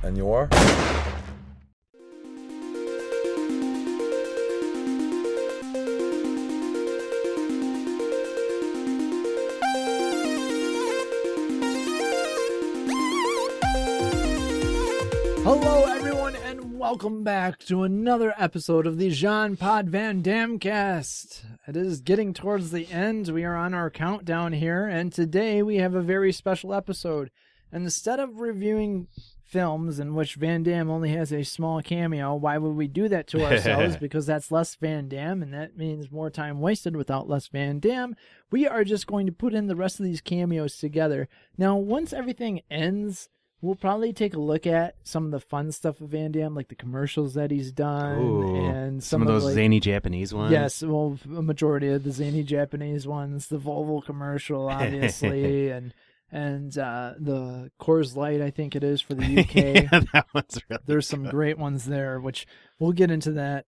And you are? Hello, everyone, and welcome back to another episode of the Jean Pod Van Damme cast. It is getting towards the end. We are on our countdown here, and today we have a very special episode. And instead of reviewing films in which Van Damme only has a small cameo, why would we do that to ourselves? Because that's less Van Damme, and that means more time wasted without less Van Damme. We are just going to put in the rest of these cameos together. Now, once everything ends, we'll probably take a look at some of the fun stuff of Van Damme, like the commercials that he's done. Ooh, and some of those zany Japanese ones. Yes, well, a majority of the zany Japanese ones. The Volvo commercial, obviously, and the Coors Light, I think it is, for the UK. Yeah, that one's really There's some great ones there, which we'll get into that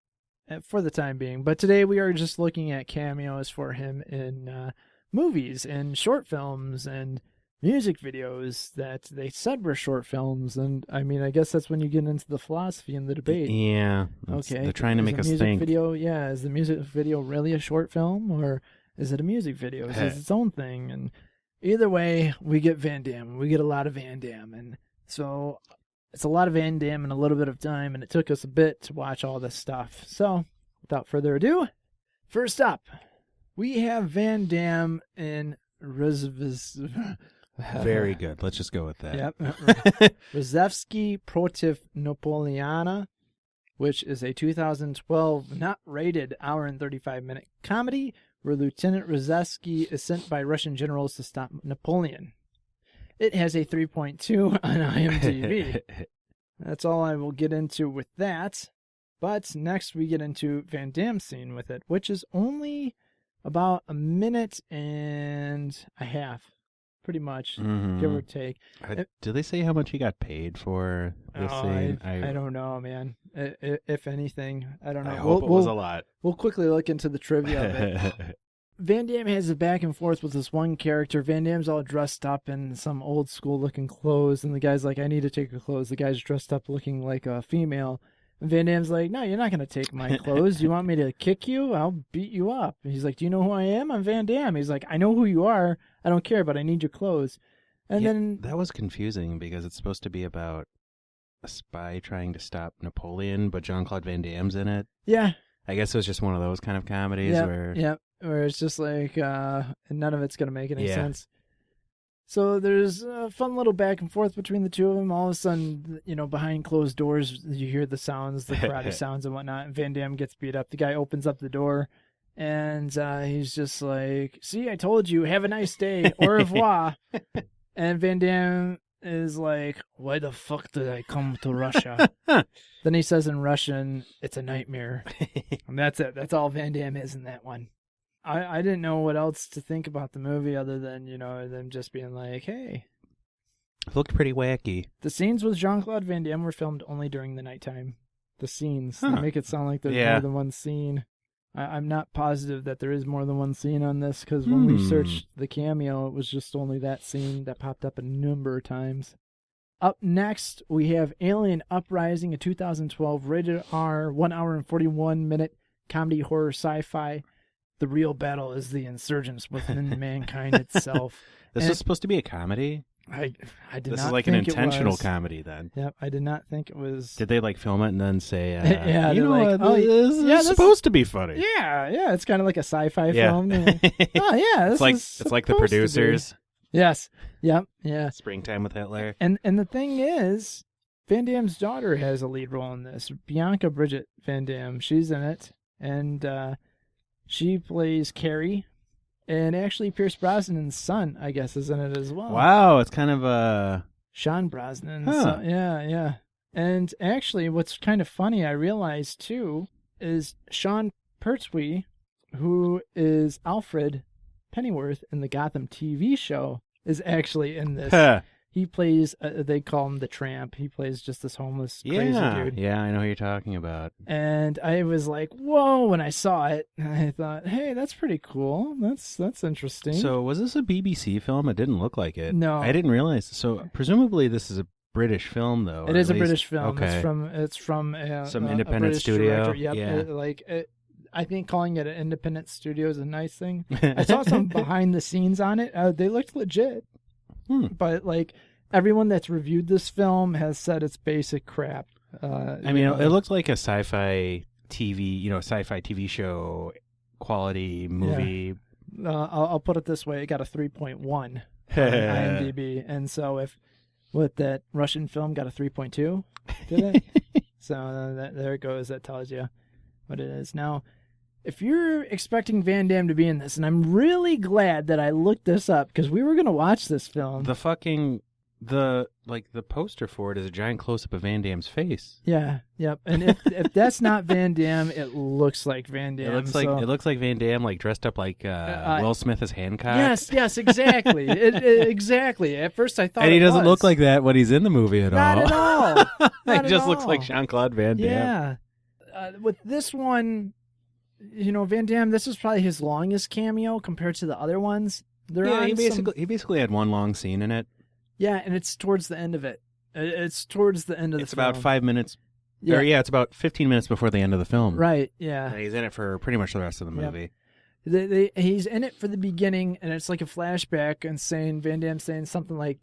for the time being. But today we are just looking at cameos for him in movies and short films and music videos that they said were short films. And I mean, I guess that's when you get into the philosophy and the debate. Yeah. Okay. They're trying to make us think. Is the music video really a short film, or is it a music video? Is it its own thing? And either way, we get Van Damme. We get a lot of Van Damme. And so it's a lot of Van Damme in a little bit of time, and it took us a bit to watch all this stuff. So without further ado, first up, we have Van Damme in Very good. Let's just go with that. Yep. Rzewski Protiv Napoleona, which is a 2012 not rated hour and 35-minute comedy where Lieutenant Rzewski is sent by Russian generals to stop Napoleon. It has a 3.2 on IMDb. That's all I will get into with that. But next we get into Van Damme's scene with it, which is only about a minute and a half. Pretty much, give or take. Do they say how much he got paid for this scene? I don't know, man. If anything, I don't know. I hope it was a lot. We'll quickly look into the trivia of it. Van Damme has a back and forth with this one character. Van Damme's all dressed up in some old school looking clothes, and the guy's like, I need to take your clothes. The guy's dressed up looking like a female. And Van Damme's like, no, you're not going to take my clothes. You want me to kick you? I'll beat you up. And he's like, do you know who I am? I'm Van Damme. He's like, I know who you are. I don't care, but I need your clothes. And then that was confusing because it's supposed to be about a spy trying to stop Napoleon, but Jean-Claude Van Damme's in it. Yeah. I guess it was just one of those kind of comedies where it's just like none of it's going to make any sense. So there's a fun little back and forth between the two of them. All of a sudden, behind closed doors, you hear the sounds, the karate sounds and whatnot. And Van Damme gets beat up. The guy opens up the door, and he's just like, see, I told you, have a nice day, au revoir. And Van Damme is like, why the fuck did I come to Russia? Then he says in Russian, it's a nightmare. And that's it. That's all Van Damme is in that one. I didn't know what else to think about the movie other than, them just being like, hey. It looked pretty wacky. The scenes with Jean-Claude Van Damme were filmed only during the nighttime. The scenes. They make it sound like there's more than one scene. I'm not positive that there is more than one scene on this, because when we searched the cameo, it was just only that scene that popped up a number of times. Up next, we have Alien Uprising, a 2012 rated R, 1 hour and 41-minute comedy horror sci-fi. The real battle is the insurgents within mankind itself. This is supposed to be a comedy? I did not think it was. This is like an intentional comedy then. Yep, I did not think it was. Did they film it and then say, this is supposed to be funny? Yeah, it's kind of like a sci-fi film. It's like the producers. Yes, yep, yeah. Springtime with Hitler. And the thing is, Van Damme's daughter has a lead role in this. Bianca Bridget Van Damme, she's in it, and she plays Carrie, and actually Pierce Brosnan's son, I guess, is in it as well. Wow, it's kind of a... Sean Brosnan. So, yeah. And actually, what's kind of funny, I realized, too, is Sean Pertwee, who is Alfred Pennyworth in the Gotham TV show, is actually in this. He plays, they call him the Tramp. He plays just this homeless, crazy dude. Yeah, I know who you're talking about. And I was like, whoa, when I saw it. I thought, hey, that's pretty cool. That's interesting. So was this a BBC film? It didn't look like it. No. I didn't realize. So presumably this is British film, though. It is a British film. Okay. It's from some a independent British studio. director. Yep. Yeah. I think calling it an independent studio is a nice thing. I saw some behind the scenes on it. They looked legit, but like everyone that's reviewed this film has said it's basic crap. I mean, it looks like a sci-fi TV show quality movie. Yeah. I'll put it this way: it got a 3.1 on IMDb, and so that Russian film got a 3.2, did it? So there it goes. That tells you what it is. Now, if you're expecting Van Damme to be in this, and I'm really glad that I looked this up because we were gonna watch this film. The poster for it is a giant close-up of Van Damme's face. Yeah, yep. And if that's not Van Damme, it looks like Van Damme. It looks like Van Damme, like dressed up like Will Smith as Hancock. Yes, exactly. Exactly. At first I thought, and he doesn't look like that when he's in the movie at all. Not at all. He just looks like Jean-Claude Van Damme. Yeah. With this one, Van Damme, this is probably his longest cameo compared to the other ones. He basically had one long scene in it. Yeah, and it's towards the end of it. It's towards the end of the film. It's about 5 minutes. Yeah. It's about 15 minutes before the end of the film. Right, yeah. And he's in it for pretty much the rest of the movie. He's in it for the beginning, and it's like a flashback, and Van Damme saying something like,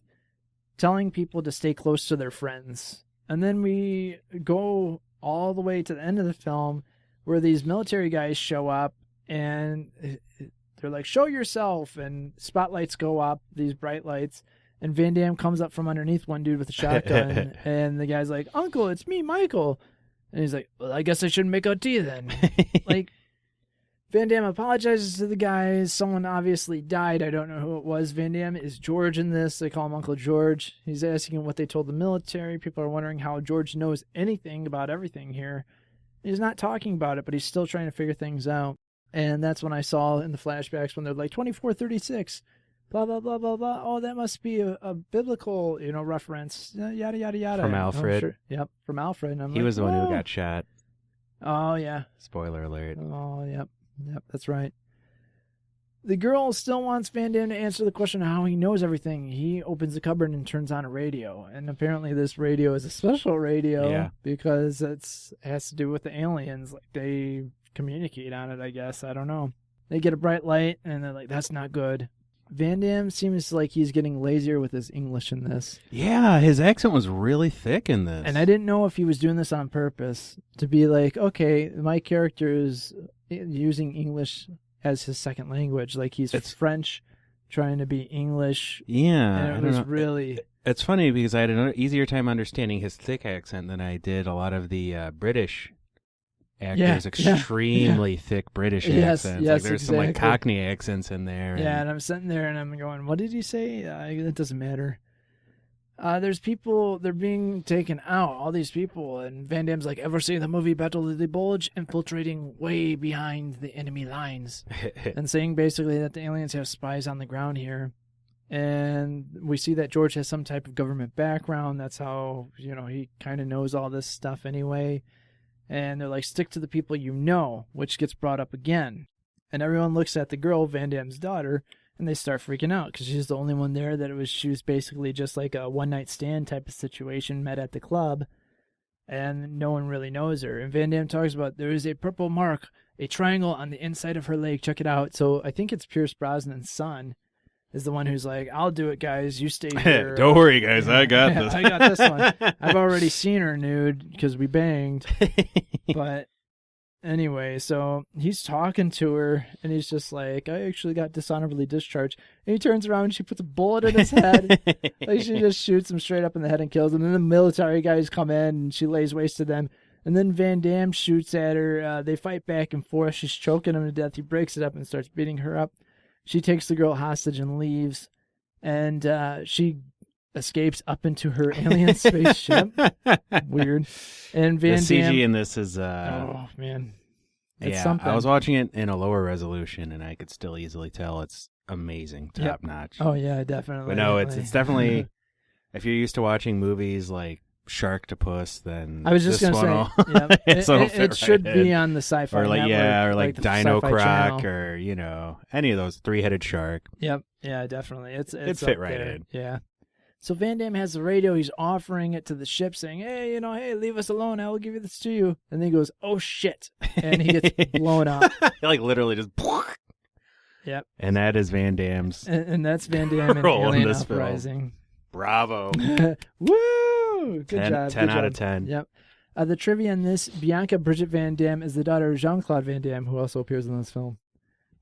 telling people to stay close to their friends. And then we go all the way to the end of the film, where these military guys show up, and they're like, show yourself, and spotlights go up, these bright lights. And Van Damme comes up from underneath one dude with a shotgun, and the guy's like, "Uncle, it's me, Michael." And he's like, "Well, I guess I shouldn't make out to you then." Like, Van Damme apologizes to the guys. Someone obviously died. I don't know who it was. Van Damme is George in this. They call him Uncle George. He's asking him what they told the military. People are wondering how George knows anything about everything here. He's not talking about it, but he's still trying to figure things out. And that's when I saw in the flashbacks when they're like, 2436. Blah, blah, blah, blah, blah. Oh, that must be a biblical, reference. Yada, yada, yada. From Alfred. Sure. Yep, from Alfred. And he was the one who got shot. Oh, yeah. Spoiler alert. Oh, yep. Yep, that's right. The girl still wants Van Damme to answer the question of how he knows everything. He opens the cupboard and turns on a radio. And apparently this radio is a special radio because it has to do with the aliens. Like, they communicate on it, I guess. I don't know. They get a bright light, and they're like, that's not good. Van Damme seems like he's getting lazier with his English in this. Yeah, his accent was really thick in this. And I didn't know if he was doing this on purpose to be like, okay, my character is using English as his second language. Like he's French trying to be English. Yeah. And it was really... It's funny because I had an easier time understanding his thick accent than I did a lot of the British actors, extremely thick British accents. Yes, like there's some like Cockney accents in there. And I'm sitting there and I'm going, what did he say? It doesn't matter. There's people, they're being taken out, all these people, and Van Damme's like, ever seen the movie Battle of the Bulge? Infiltrating way behind the enemy lines. And saying basically that the aliens have spies on the ground here. And we see that George has some type of government background. That's how, he kind of knows all this stuff anyway. And they're like, stick to the people you know, which gets brought up again. And everyone looks at the girl, Van Damme's daughter, and they start freaking out because she's the only one there she was basically just like a one-night stand type of situation, met at the club, and no one really knows her. And Van Damme talks about there is a purple mark, a triangle on the inside of her leg. Check it out. So I think it's Pierce Brosnan's son is the one who's like, I'll do it, guys. You stay here. Don't worry, guys. I got this. I got this one. I've already seen her nude because we banged. But anyway, so he's talking to her, and he's just like, I actually got dishonorably discharged. And he turns around, and she puts a bullet in his head. Like she just shoots him straight up in the head and kills him. And then the military guys come in, and she lays waste to them. And then Van Damme shoots at her. They fight back and forth. She's choking him to death. He breaks it up and starts beating her up. She takes the girl hostage and leaves, and she escapes up into her alien spaceship. Weird. And Van Damme... The CG in this is... oh, man. It's something. I was watching it in a lower resolution, and I could still easily tell it's amazing, top-notch. Oh, yeah, definitely. But no, it's definitely... If you're used to watching movies like Sharktopus, then I was just going to say, it should be on the Sci-Fi or like Network, or like Dino Croc, or any of those three-headed shark. Yep, yeah, definitely. It's fit right there. in. Yeah. So Van Damme has the radio. He's offering it to the ship, saying, "Hey, hey, leave us alone. I will give you this to you." And then he goes, "Oh shit!" And he gets blown up. Like literally just. Yep. And that is Van Damme's. And that's Van Damme in Alien Uprising. Bravo. Woo! Good job. 10 out of 10. Yep. The trivia in this: Bianca Bridget Van Damme is the daughter of Jean-Claude Van Damme, who also appears in this film.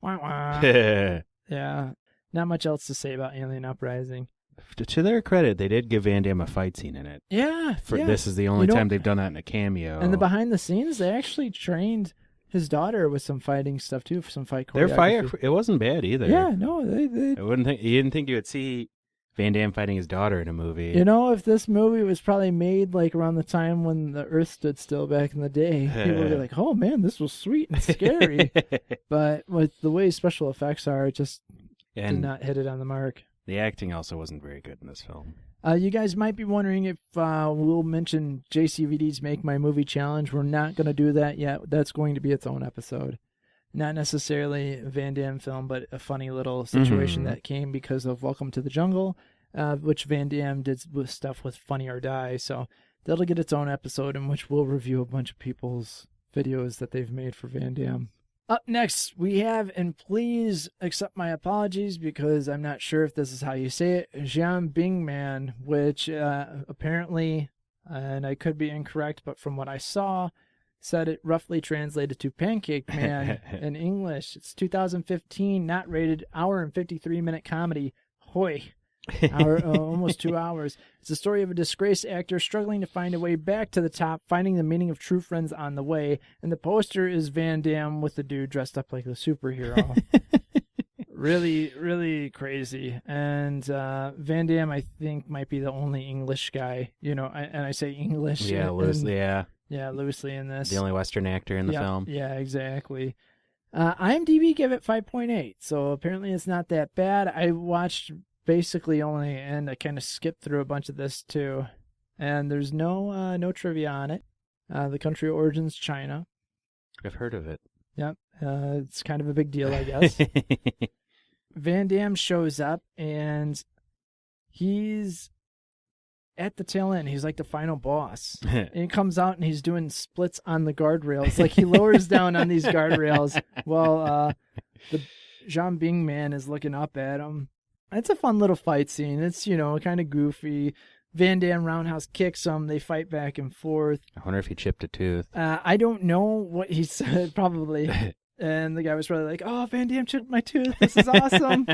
Wah, wah. Yeah. Not much else to say about Alien Uprising. To their credit, they did give Van Damme a fight scene in it. Yeah. This is the only time they've done that in a cameo. And the behind the scenes, they actually trained his daughter with some fighting stuff too, for some fight choreography. It wasn't bad either. Yeah, no, they. I wouldn't think you didn't think you would see Van Damme fighting his daughter in a movie. If this movie was probably made like around the time when the Earth stood still back in the day, people would be like, "Oh man, this was sweet and scary." But with the way special effects are, it just did not hit it on the mark. The acting also wasn't very good in this film. You guys might be wondering if we'll mention JCVD's Make My Movie Challenge. We're not going to do that yet. That's going to be its own episode. Not necessarily a Van Damme film, but a funny little situation that came because of Welcome to the Jungle, which Van Damme did with stuff with Funny or Die. So that'll get its own episode in which we'll review a bunch of people's videos that they've made for Van Damme. Up next, we have, and please accept my apologies because I'm not sure if this is how you say it, Jian Bing Man, which apparently, and I could be incorrect, but from what I saw, said it roughly translated to Pancake Man in English. It's 2015, not rated, hour and 53-minute comedy. Hoy. Almost 2 hours. It's the story of a disgraced actor struggling to find a way back to the top, finding the meaning of true friends on the way. And the poster is Van Damme with the dude dressed up like a superhero. Really, really crazy. And Van Damme, I think, might be the only English guy. And I say English. Yeah, loosely. Yeah, loosely in this. The only Western actor in the film. Yeah, exactly. IMDb gave it 5.8, so apparently it's not that bad. I watched basically only, and I kind of skipped through a bunch of this too. And there's no trivia on it. The country of origin's China. I've heard of it. Yep. It's kind of a big deal, I guess. Van Damme shows up, and he's at the tail end. He's like the final boss. And he comes out, and he's doing splits on the guardrails. Like, he lowers down on these guardrails while the Jian Bing Man is looking up at him. It's a fun little fight scene. It's, kind of goofy. Van Damme roundhouse kicks him. They fight back and forth. I wonder if he chipped a tooth. I don't know what he said, probably. And the guy was probably like, "Oh, Van Damme chipped my tooth. This is awesome."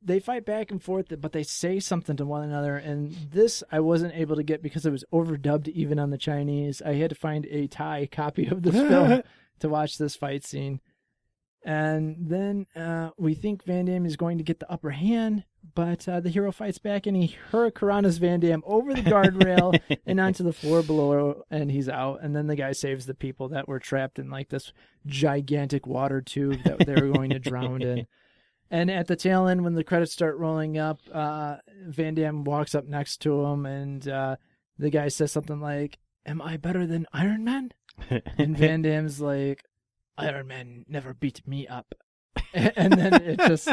They fight back and forth, but they say something to one another. And this I wasn't able to get because it was overdubbed even on the Chinese. I had to find a Thai copy of this film to watch this fight scene. And then we think Van Damme is going to get the upper hand, but the hero fights back, and he hurricanranas Van Damme over the guardrail and onto the floor below, and he's out. And then the guy saves the people that were trapped in like this gigantic water tube that they were going to drown in. And at the tail end, when the credits start rolling up, Van Damme walks up next to him, and the guy says something like, "Am I better than Iron Man?" And Van Damme's like, "Iron Man never beat me up." And then it just,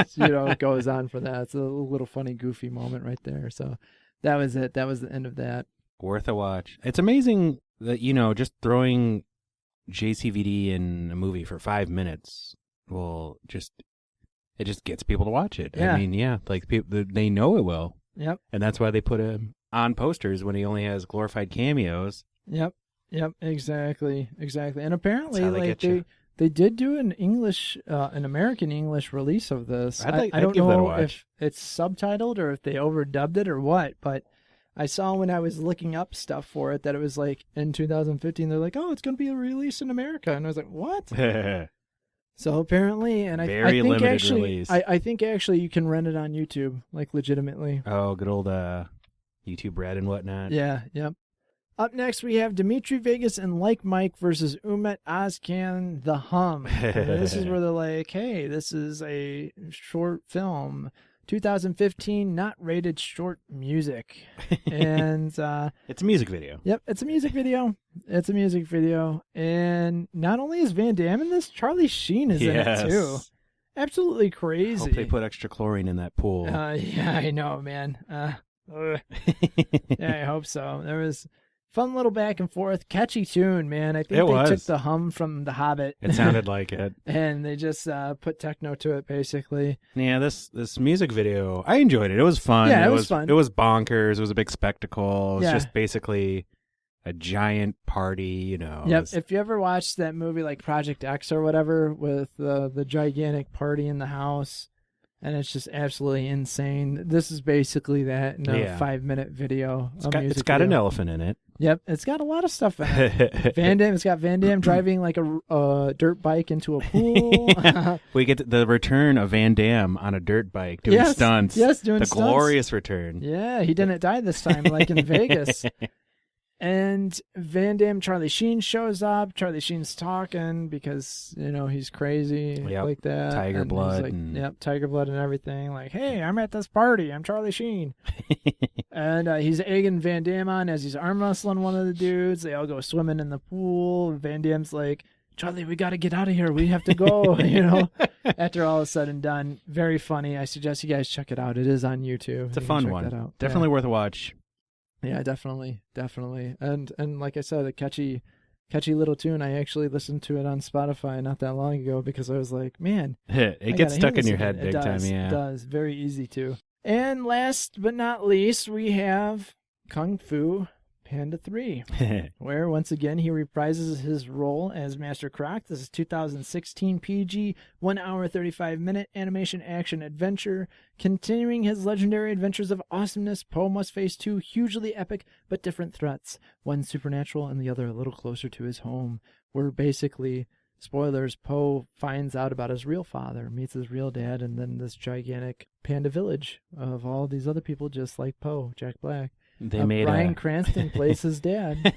goes on for that. It's a little funny, goofy moment right there. So that was it. That was the end of that. Worth a watch. It's amazing that, just throwing JCVD in a movie for 5 minutes it just gets people to watch it. Yeah. I mean, like people, they know it will. Yep. And that's why they put him on posters when he only has glorified cameos. Yep. Exactly. And apparently, they did do an American English release of this. I don't know if it's subtitled or if they overdubbed it or what, but I saw when I was looking up stuff for it that it was like in 2015. They're like, "Oh, it's going to be released in America," and I was like, "What?" So apparently, and I think limited actually, release. I think actually you can rent it on YouTube, like legitimately. Oh, good old YouTube Red and whatnot. Yeah. Yep. Up next, we have Dimitri Vegas and Like Mike versus Umet Ozcan, The Hum. This is where they're like, "Hey, this is a short film, 2015, not rated short music." And it's a music video. Yep, it's a music video. And not only is Van Damme in this, Charlie Sheen is in it too. absolutely crazy. Hope they put extra chlorine in that pool. Yeah, I know, man. Yeah, I hope so. There was fun little back and forth, catchy tune, man. I think they took the hum from The Hobbit. It sounded like it, and they just put techno to it, basically. Yeah, this music video, I enjoyed it. It was fun. Yeah, it was fun. It was bonkers. It was a big spectacle. It was just basically a giant party, you know. Yep. If you ever watched that movie like Project X or whatever with the gigantic party in the house, and it's just absolutely insane. This is basically that in a 5-minute video. It's got an elephant in it. Yep, it's got a lot of stuff in it. It's got Van Damme driving like a dirt bike into a pool. We get the return of Van Damme on a dirt bike doing stunts. Yes, doing the stunts. Glorious return. Yeah, he didn't die this time like in Vegas. And Van Damme, Charlie Sheen shows up. Charlie Sheen's talking because, you know, he's crazy like that. Tiger blood. Like, tiger blood and everything. Like, hey, I'm at this party. I'm Charlie Sheen. And he's egging Van Damme on as he's arm wrestling one of the dudes. They all go swimming in the pool. Van Damme's like, Charlie, we got to get out of here. We have to go, you know, after all is said and done. Very funny. I suggest you guys check it out. It is on YouTube. It's a fun one. Definitely worth a watch. Yeah, definitely. And like I said, a catchy little tune. I actually listened to it on Spotify not that long ago because I was like, man. It gets stuck in your head big time, yeah. It does. Very easy to. And last but not least, we have Kung Fu Panda 3, where once again he reprises his role as Master Croc. This is 2016 PG, 1 hour 35-minute animation action adventure. Continuing his legendary adventures of awesomeness, Po must face two hugely epic but different threats, one supernatural and the other a little closer to his home, where basically, spoilers, Po finds out about his real father, meets his real dad, and then this gigantic panda village of all these other people just like Po, Jack Black. Bryan Cranston plays his dad.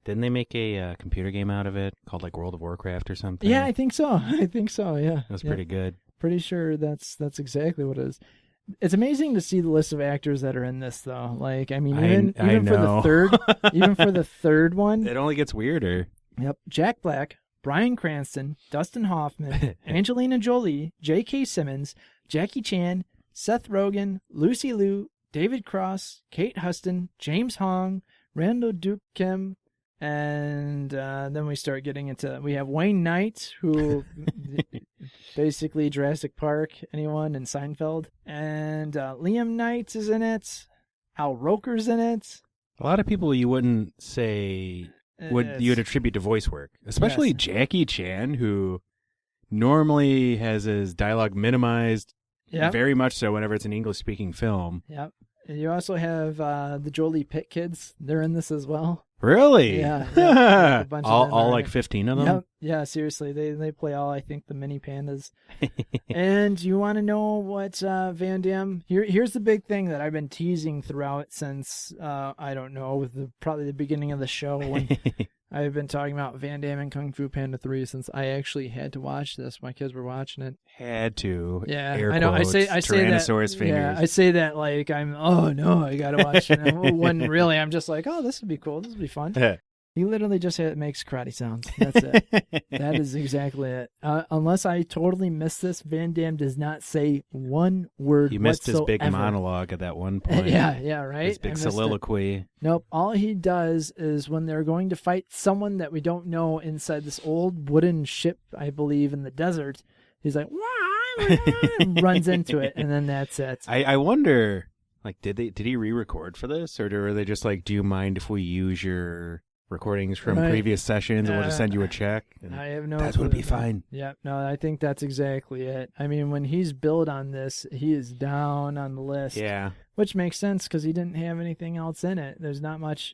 Didn't they make a computer game out of it called like World of Warcraft or something? Yeah, I think so. Yeah. It was pretty good. Pretty sure that's exactly what it is. It's amazing to see the list of actors that are in this, though. Like, I mean, even for the third one, it only gets weirder. Yep, Jack Black, Bryan Cranston, Dustin Hoffman, Angelina Jolie, J.K. Simmons, Jackie Chan, Seth Rogen, Lucy Liu, David Cross, Kate Huston, James Hong, Randall Duke Kim, and then we start getting into, we have Wayne Knight, who basically Jurassic Park, anyone, and Seinfeld, and Liam Knight is in it, Al Roker's in it. A lot of people you wouldn't say you would attribute to voice work, especially Jackie Chan, who normally has his dialogue minimized. Yep. Very much so whenever it's an English-speaking film. Yep. And you also have the Jolie Pitt kids. They're in this as well. Really? Yeah. all like 15 of them? Yep. Yeah, seriously. They play all, I think, the mini pandas. And you want to know what Van Damme... Here's the big thing that I've been teasing throughout since, I don't know, probably the beginning of the show when... I've been talking about Van Damme and Kung Fu Panda 3 since I actually had to watch this. My kids were watching it. Had to. Yeah, air I know. Quotes, I say Tyrannosaurus that. fingers. Yeah, I say that like I'm. Oh no, I gotta watch it. When really I'm just like, oh, this would be cool. This would be fun. He literally just makes karate sounds. That's it. That is exactly it. Unless I totally missed this, Van Damme does not say one word. You missed whatsoever. his big monologue at that one point. Yeah, right. His big soliloquy. Nope. All he does is when they're going to fight someone that we don't know inside this old wooden ship, I believe, in the desert, he's like, runs into it, and then that's it. I wonder, like, did he re-record for this, or were they just like, do you mind if we use your recordings from previous sessions and we'll just send you a check? And I have no that would be fine. Yeah, no, I think that's exactly it. I mean, when he's billed on this, he is down on the list. Yeah. Which makes sense because he didn't have anything else in it. There's not much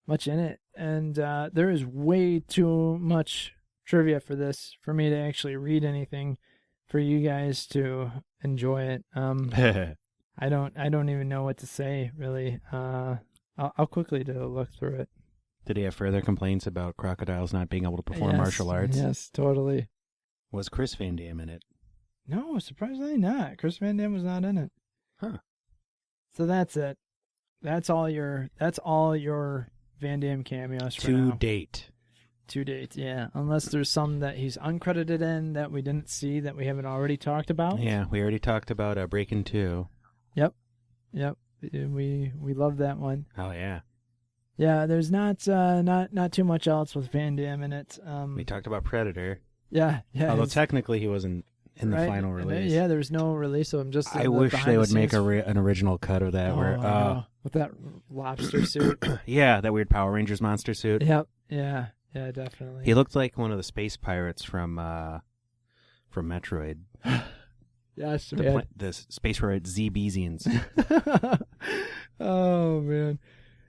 in it. And there is way too much trivia for this for me to actually read anything for you guys to enjoy it. I don't even know what to say, really. I'll quickly look through it. Did he have further complaints about crocodiles not being able to perform martial arts? Yes, totally. Was Chris Van Damme in it? No, surprisingly not. Chris Van Damme was not in it. Huh. So that's it. That's all your Van Damme cameos for to now. date. To date, yeah. Unless there's some that he's uncredited in that we didn't see that we haven't already talked about. Yeah, we already talked about Breakin' 2. Yep. We love that one. Oh yeah. Yeah, there's not too much else with Van Damme in it. We talked about Predator. Yeah. Although technically he wasn't in the final release. Yeah, there's no release of him. Just I wish they would make an original cut of that with that lobster suit. Yeah, that weird Power Rangers monster suit. Yep. Yeah, definitely. He looked like one of the space pirates from Metroid. Yes, the space pirate ZBzians. Oh man.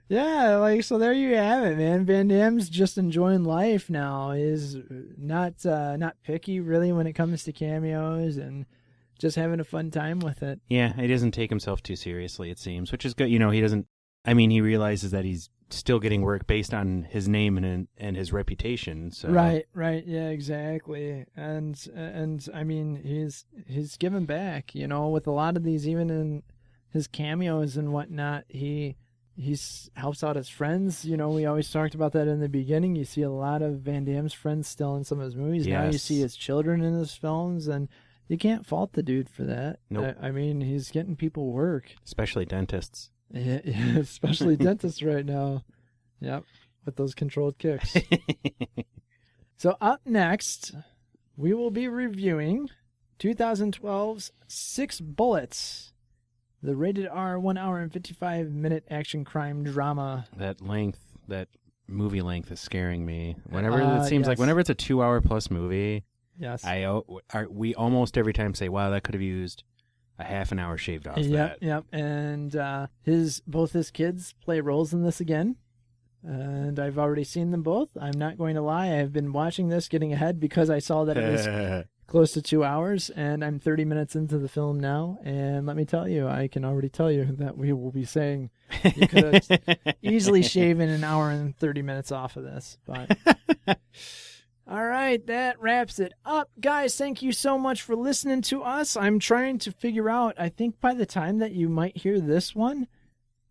Yeah, so there you have it, man. Van Damme's just enjoying life now. He's not picky really when it comes to cameos and just having a fun time with it. Yeah, he doesn't take himself too seriously, it seems, which is good. He doesn't. I mean, he realizes that he's still getting work based on his name and his reputation. So. Right, yeah, exactly. And I mean, he's given back. With a lot of these, even in his cameos and whatnot, he helps out his friends. We always talked about that in the beginning. You see a lot of Van Damme's friends still in some of his movies. Yes. Now you see his children in his films, and you can't fault the dude for that. Nope. I mean, he's getting people work. Especially dentists. Yeah, especially dentists right now. Yep, with those controlled kicks. So up next, we will be reviewing 2012's 6 Bullets. The rated R 1 hour and 55-minute action crime drama. That movie length is scaring me. Whenever it seems like whenever it's a 2-hour plus movie, yes, we almost every time say, "Wow, that could have used a half an hour shaved off." Yep. And both his kids play roles in this again, and I've already seen them both. I'm not going to lie; I've been watching this, getting ahead because I saw that it was close to 2 hours, and I'm 30 minutes into the film now, and let me tell you, I can already tell you that we will be saying you could have easily shaven an hour and 30 minutes off of this. But all right, that wraps it up. Guys, thank you so much for listening to us. I'm trying to figure out, I think by the time that you might hear this one,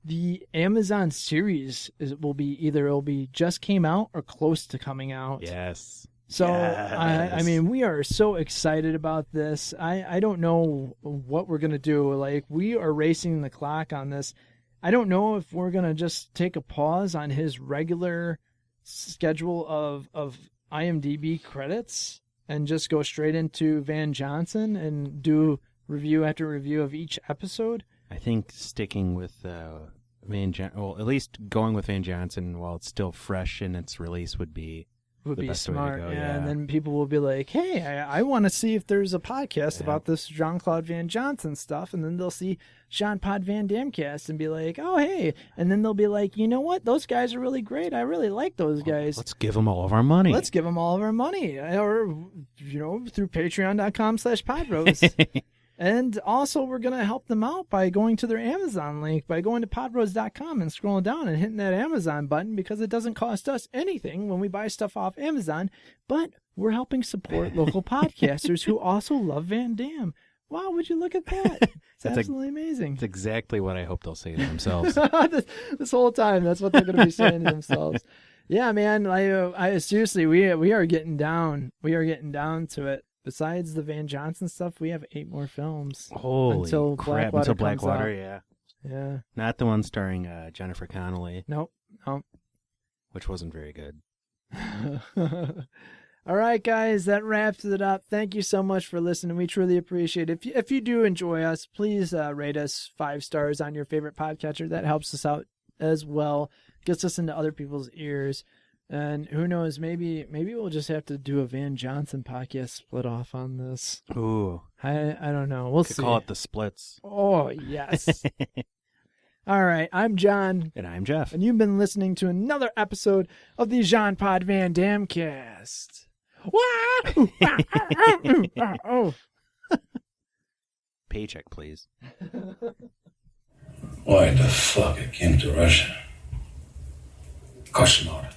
the Amazon series will be just came out or close to coming out. Yes. So, yes. I mean, we are so excited about this. I don't know what we're going to do. Like, we are racing the clock on this. I don't know if we're going to just take a pause on his regular schedule of IMDB credits and just go straight into Van Johnson and do review after review of each episode. I think sticking with at least going with Van Johnson while it's still fresh in its release would be smart. Yeah, and then people will be like, hey, I want to see if there's a podcast about this Jean-Claude Van Johnson stuff, and then they'll see Jean Pod Van Damme cast and be like, oh, hey, and then they'll be like, you know what, those guys are really great, I really like those guys. Let's give them all of our money. Or, through patreon.com/podbros. And also, we're going to help them out by going to their Amazon link, by going to podbros.com and scrolling down and hitting that Amazon button, because it doesn't cost us anything when we buy stuff off Amazon, but we're helping support local podcasters who also love Van Damme. Wow, would you look at that? It's absolutely amazing. It's exactly what I hope they'll say to themselves. this whole time, that's what they're going to be saying to themselves. Yeah, man, I seriously, we are getting down. We are getting down to it. Besides the Van Johnson stuff, we have 8 more films. Holy until crap! Until Blackwater, yeah. Not the one starring Jennifer Connelly. Nope. Which wasn't very good. All right, guys, that wraps it up. Thank you so much for listening. We truly appreciate it. If you do enjoy us, please rate us 5 stars on your favorite podcatcher. That helps us out as well. Gets us into other people's ears. And who knows, maybe we'll just have to do a Van Johnson podcast split off on this. Ooh. I don't know. We'll see. Call it the Splits. Oh, yes. All right, I'm John. And I'm Jeff. And you've been listening to another episode of the Jean Pod Van Damme cast. Oh. Paycheck, please. Why the fuck it came to Russia? Кошмар.